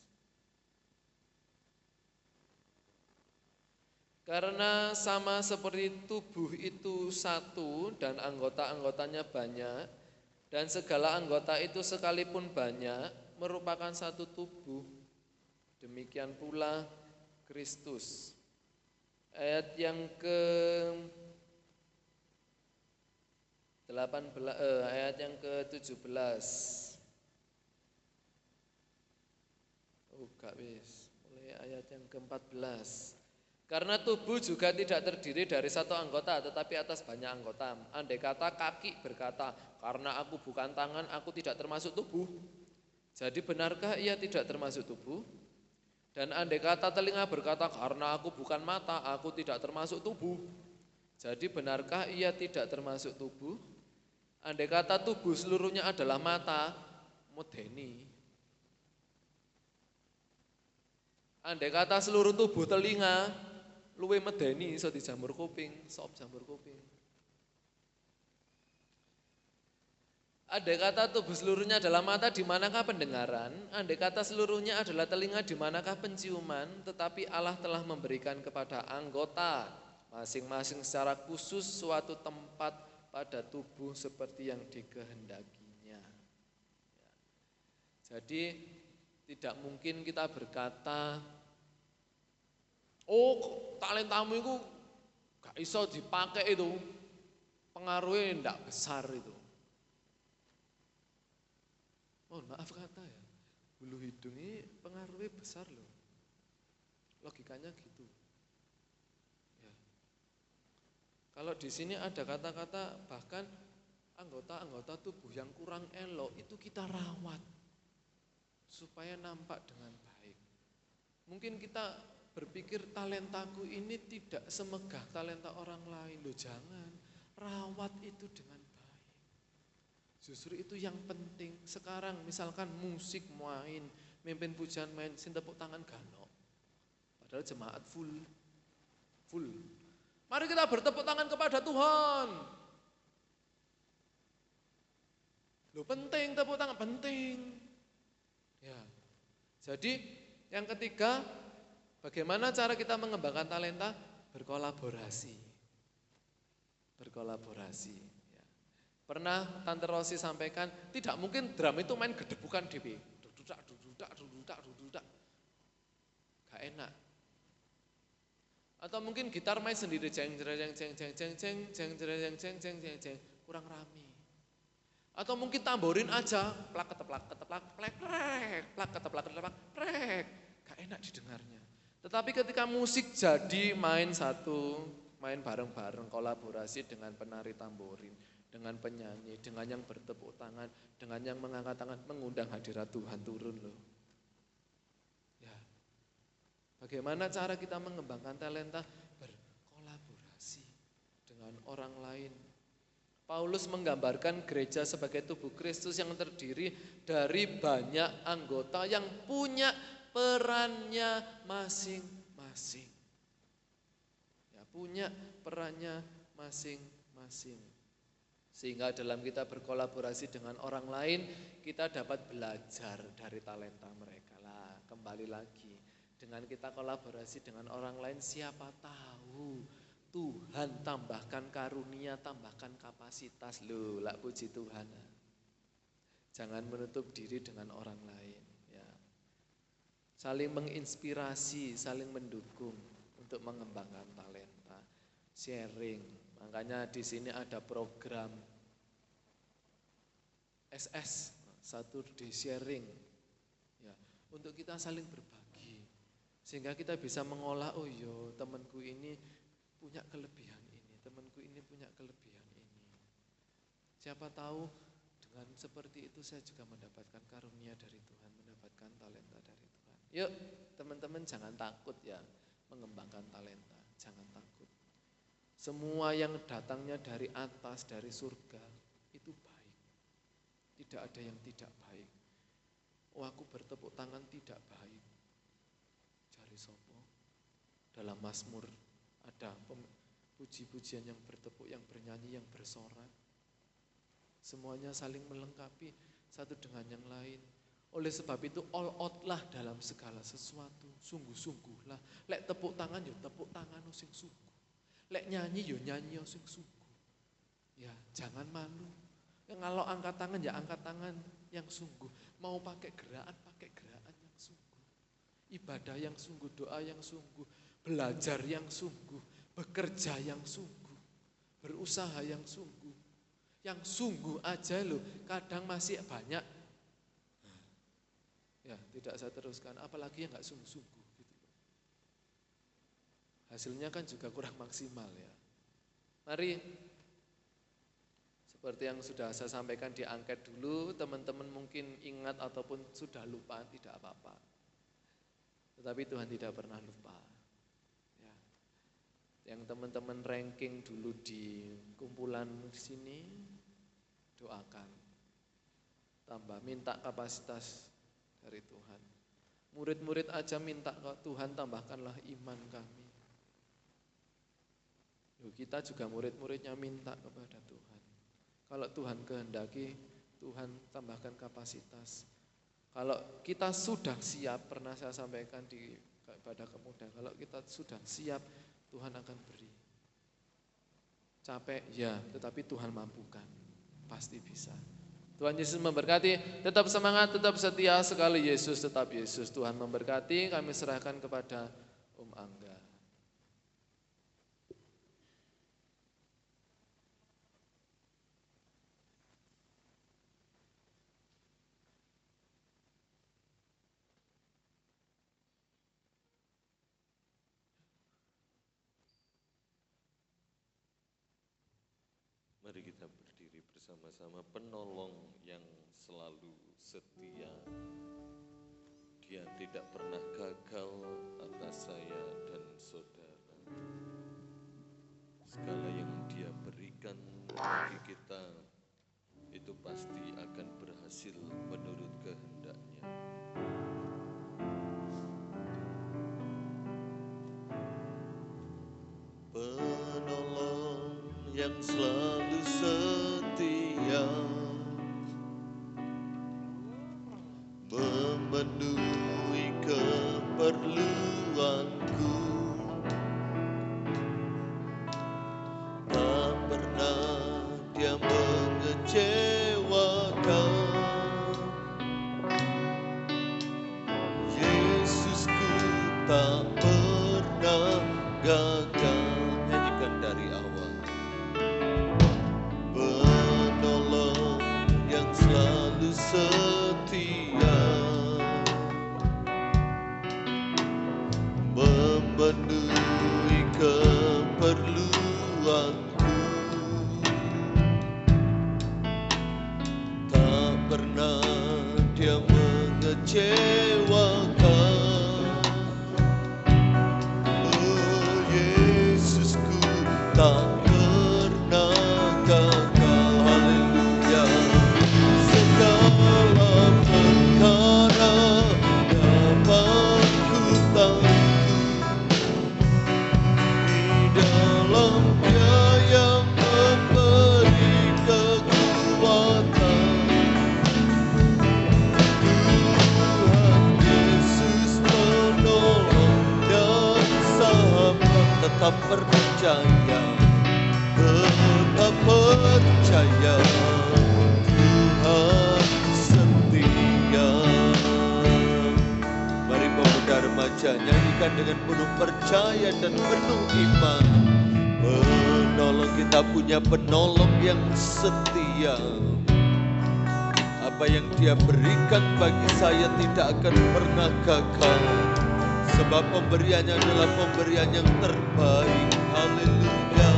Karena sama seperti tubuh itu satu dan anggota-anggotanya banyak, dan segala anggota itu sekalipun banyak merupakan satu tubuh, demikian pula Kristus. Ayat yang ayat yang ke-17. Gak wis, mulai ayat yang ke-14. Karena tubuh juga tidak terdiri dari satu anggota, tetapi atas banyak anggota. Andai kata kaki berkata, karena aku bukan tangan, aku tidak termasuk tubuh. Jadi benarkah ia tidak termasuk tubuh? Dan andai kata telinga berkata, karena aku bukan mata, aku tidak termasuk tubuh. Jadi benarkah ia tidak termasuk tubuh? Andai kata tubuh seluruhnya adalah mata, medeni. Andai kata seluruh tubuh telinga, luwe medeni iso dijamur kuping, sop jamur kuping. Andai kata tubuh seluruhnya adalah mata, di manakah pendengaran? Andai kata seluruhnya adalah telinga, di manakah penciuman? Tetapi Allah telah memberikan kepada anggota masing-masing secara khusus suatu tempat pada tubuh seperti yang dikehendakinya. Jadi tidak mungkin kita berkata, oh talentamu itu gak iso dipakai itu, pengaruhnya tidak besar itu. Mohon maaf kata ya, bulu hidung ini pengaruhnya besar loh. Logikanya gitu. Ya. Kalau di sini ada kata-kata bahkan anggota-anggota tubuh yang kurang elok itu kita rawat supaya nampak dengan baik. Mungkin kita berpikir talentaku ini tidak semegah talenta orang lain. Loh jangan, rawat itu dengan baik. Justru itu yang penting. Sekarang misalkan musik main, mimpin pujian main, sin tepuk tangan gano. Padahal jemaat full. Mari kita bertepuk tangan kepada Tuhan. Loh penting tepuk tangan, penting. Ya. Jadi yang ketiga, bagaimana cara kita mengembangkan talenta? Berkolaborasi. Ya. Pernah Tante Rosi sampaikan, tidak mungkin drum itu main gedebukan dewe. Dududak. Gak enak. Atau mungkin gitar main sendiri jeng kurang rame. Atau mungkin tamborin aja plak keteplak prek. Gak enak didengarnya. Tetapi ketika musik jadi main satu, main bareng-bareng, kolaborasi dengan penari tamborin, dengan penyanyi, dengan yang bertepuk tangan, dengan yang mengangkat tangan, mengundang hadirat Tuhan turun loh. Ya. Bagaimana cara kita mengembangkan talenta? Berkolaborasi dengan orang lain. Paulus menggambarkan gereja sebagai tubuh Kristus yang terdiri dari banyak anggota yang punya perannya masing-masing. Ya, punya perannya masing-masing. Sehingga dalam kita berkolaborasi dengan orang lain, kita dapat belajar dari talenta mereka lah. Kembali lagi. Dengan kita kolaborasi dengan orang lain, siapa tahu Tuhan tambahkan karunia, tambahkan kapasitas. Loh, lak puji Tuhan. Jangan menutup diri dengan orang lain. Ya. Saling menginspirasi, saling mendukung untuk mengembangkan talenta. Sharing. Makanya di sini ada program SS, 1D sharing. Ya, untuk kita saling berbagi. Sehingga kita bisa mengolah, oh iya temanku ini punya kelebihan ini, temanku ini punya kelebihan ini. Siapa tahu dengan seperti itu saya juga mendapatkan karunia dari Tuhan, mendapatkan talenta dari Tuhan. Yuk teman-teman jangan takut ya mengembangkan talenta, jangan takut. Semua yang datangnya dari atas, dari surga itu baik. Tidak ada yang tidak baik. Oh aku bertepuk tangan tidak baik. Cari sopo. Dalam Mazmur ada puji-pujian yang bertepuk, yang bernyanyi, yang bersorak. Semuanya saling melengkapi satu dengan yang lain. Oleh sebab itu all out lah dalam segala sesuatu. Sungguh-sungguhlah. Lek tepuk tangan ya tepuk tangan sing sungguh. Lek nyanyi ya nyanyi sing sungguh. Ya jangan malu. Ya, kalau angkat tangan ya angkat tangan yang sungguh. Mau pakai gerakan yang sungguh. Ibadah yang sungguh, doa yang sungguh, belajar yang sungguh, bekerja yang sungguh, berusaha yang sungguh. Yang sungguh aja loh, kadang masih banyak. Ya, tidak saya teruskan, apalagi yang enggak sungguh-sungguh gitu. Hasilnya kan juga kurang maksimal ya. Mari seperti yang sudah saya sampaikan di angket dulu, teman-teman mungkin ingat ataupun sudah lupa, tidak apa-apa. Tetapi Tuhan tidak pernah lupa. Ya. Yang teman-teman ranking dulu di kumpulan sini, doakan. Tambah, minta kapasitas dari Tuhan. Murid-murid aja minta ke Tuhan, tambahkanlah iman kami. Kita juga murid-muridnya minta kepada Tuhan. Kalau Tuhan kehendaki, Tuhan tambahkan kapasitas. Kalau kita sudah siap, pernah saya sampaikan pada kemudian, kalau kita sudah siap, Tuhan akan beri. Capek, ya, tetapi Tuhan mampukan. Pasti bisa. Tuhan Yesus memberkati, tetap semangat, tetap setia, sekali Yesus, tetap Yesus. Tuhan memberkati, kami serahkan kepada Om Angga. Mari kita berdiri bersama-sama, penolong yang selalu setia. Dia tidak pernah gagal atas saya dan saudara. Segala yang Dia berikan bagi kita itu pasti akan berhasil menurut kehendaknya. Penolong yang selalu setia, memenuhi keperluanku, tak pernah Dia mengecewakan. Yesusku tak pernah gagal. Nyanyikan dari awal. Penolong yang selalu setia, memenuhi keperluanku, tak pernah Dia mengecewakan. Oh Yesusku tak pernah gagal. Haleluya. Segala perkara dapat ku tanggung di dalam Dia yang memberi kekuatan. Tuhan Yesus penolong dan sahabat, tetap percaya, tetap percaya. Tuhan setia. Mari pemuda remaja nyanyikan dengan penuh percaya dan penuh iman. Penolong, kita punya penolong yang setia. Apa yang Dia berikan bagi saya tidak akan pernah gagal, sebab pemberiannya adalah pemberian yang terbaik. Haleluya.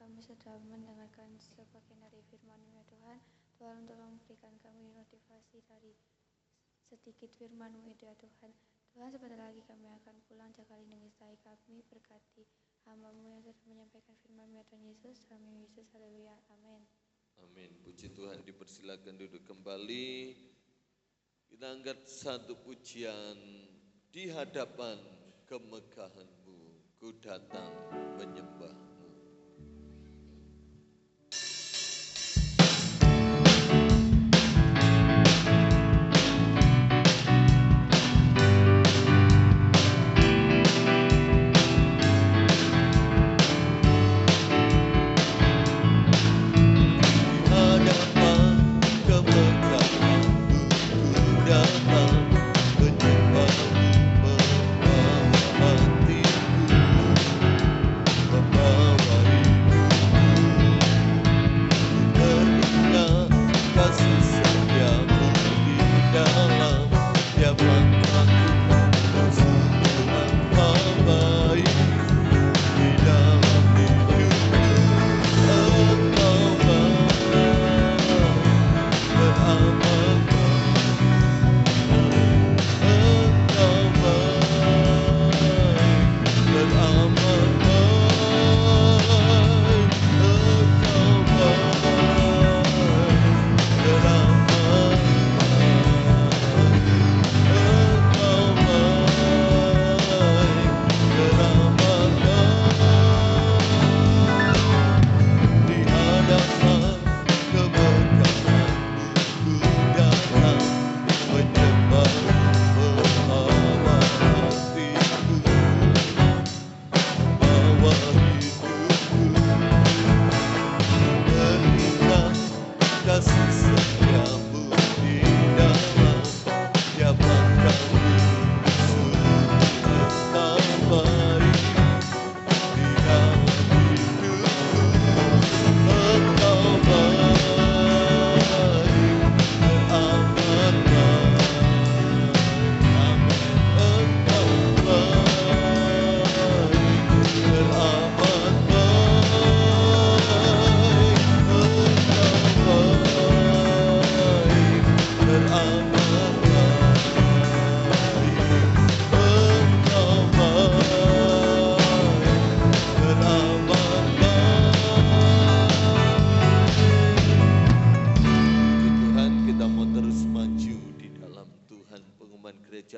kami sudah mendengarkan sebagian dari firman-Mu ya Tuhan. Tuhan tolong berikan kami motivasi dari sedikit firman-Mu itu ya Tuhan. Tuhan, sebentar lagi kami akan pulang, jaga lindungi sertai kami, berkati hamba-Mu yang sudah menyampaikan firman-Mu ya Tuhan Yesus. Amin Yesus, haleluya, amin. Amin. Puji Tuhan, dipersilakan duduk kembali. Kita angkat satu pujian di hadapan kemegahan-Mu. Ku datang menyembah-Mu.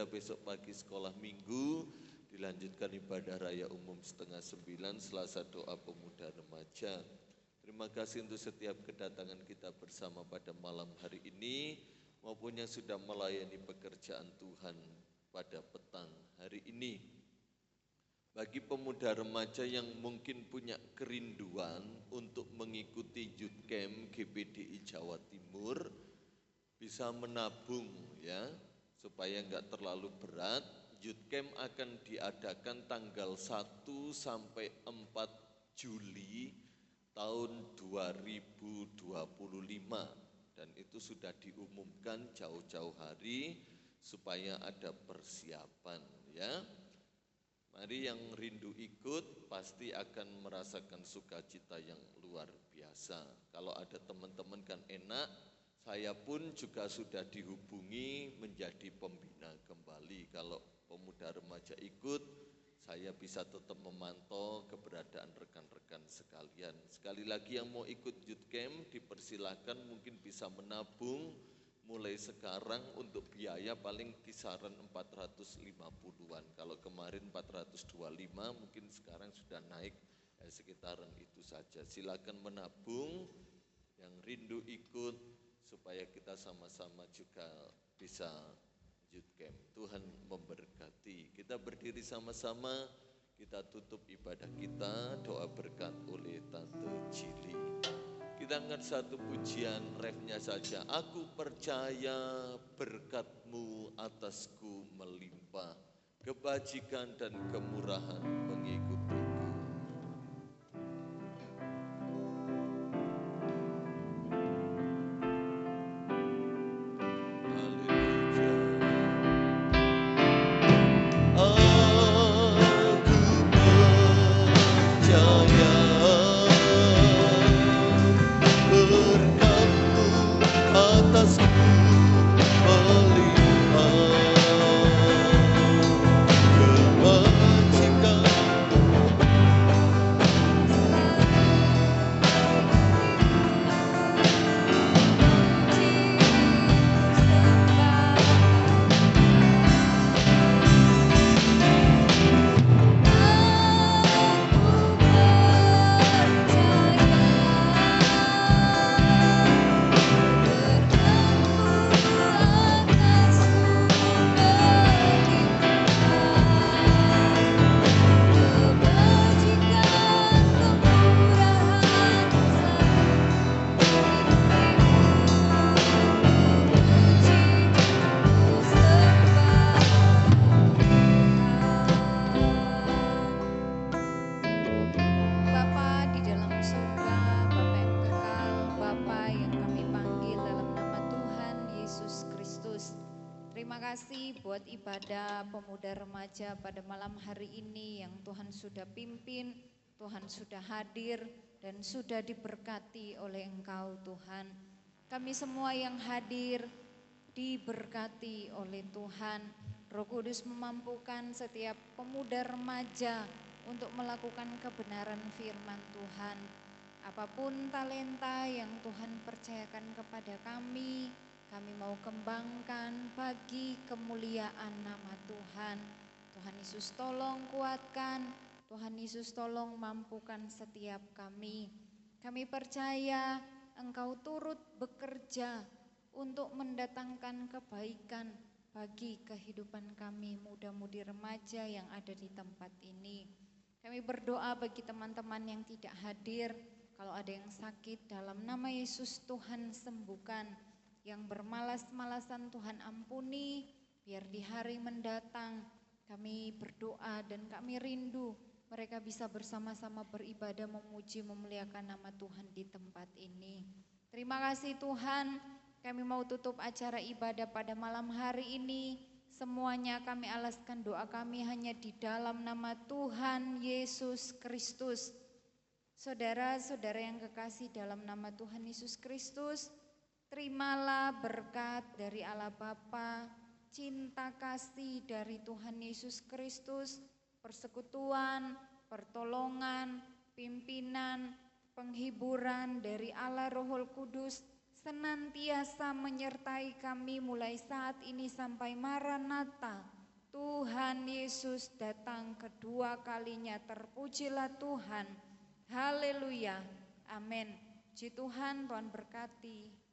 Besok pagi sekolah minggu, dilanjutkan ibadah raya umum 8:30, Selasa doa pemuda remaja. Terima kasih untuk setiap kedatangan kita bersama pada malam hari ini, maupun yang sudah melayani pekerjaan Tuhan pada petang hari ini. Bagi pemuda remaja yang mungkin punya kerinduan untuk mengikuti Youth Camp GPDI Jawa Timur, bisa menabung ya, supaya enggak terlalu berat. Youth Camp akan diadakan tanggal 1 sampai 4 Juli tahun 2025 dan itu sudah diumumkan jauh-jauh hari supaya ada persiapan ya. Mari yang rindu ikut pasti akan merasakan sukacita yang luar biasa. Kalau ada teman-teman kan enak. Saya pun juga sudah dihubungi menjadi pembina kembali. Kalau pemuda remaja ikut, saya bisa tetap memantau keberadaan rekan-rekan sekalian. Sekali lagi yang mau ikut Youth Camp dipersilahkan, mungkin bisa menabung mulai sekarang untuk biaya paling kisaran 450-an. Kalau kemarin 425, mungkin sekarang sudah naik sekitaran itu saja. Silakan menabung, yang rindu ikut, supaya kita sama-sama juga bisa Youth Camp. Tuhan memberkati. Kita berdiri sama-sama, kita tutup ibadah kita, doa berkat oleh Tante Cili. Kita angkat satu pujian, refnya saja. Aku percaya berkat-Mu atasku melimpah, kebajikan dan kemurahan mengikutiku. Aku percaya kasih buat ibadah pemuda remaja pada malam hari ini yang Tuhan sudah pimpin, Tuhan sudah hadir dan sudah diberkati oleh Engkau Tuhan. Kami semua yang hadir diberkati oleh Tuhan. Roh Kudus memampukan setiap pemuda remaja untuk melakukan kebenaran firman Tuhan. Apapun talenta yang Tuhan percayakan kepada kami mau kembangkan bagi kemuliaan nama Tuhan. Tuhan Yesus tolong kuatkan, Tuhan Yesus tolong mampukan setiap kami. Kami percaya Engkau turut bekerja untuk mendatangkan kebaikan bagi kehidupan kami muda-mudi remaja yang ada di tempat ini. Kami berdoa bagi teman-teman yang tidak hadir, kalau ada yang sakit dalam nama Yesus Tuhan sembuhkan, yang bermalas-malasan Tuhan ampuni, biar di hari mendatang kami berdoa dan kami rindu mereka bisa bersama-sama beribadah memuji memuliakan nama Tuhan di tempat ini. Terima kasih Tuhan, kami mau tutup acara ibadah pada malam hari ini. Semuanya kami alaskan doa kami hanya di dalam nama Tuhan Yesus Kristus. Saudara-saudara yang kekasih dalam nama Tuhan Yesus Kristus, terimalah berkat dari Allah Bapa, cinta kasih dari Tuhan Yesus Kristus, persekutuan, pertolongan, pimpinan, penghiburan dari Allah Roh Kudus senantiasa menyertai kami mulai saat ini sampai Maranatha. Tuhan Yesus datang kedua kalinya, terpujilah Tuhan. Haleluya, amin. Puji Tuhan, Tuhan berkati.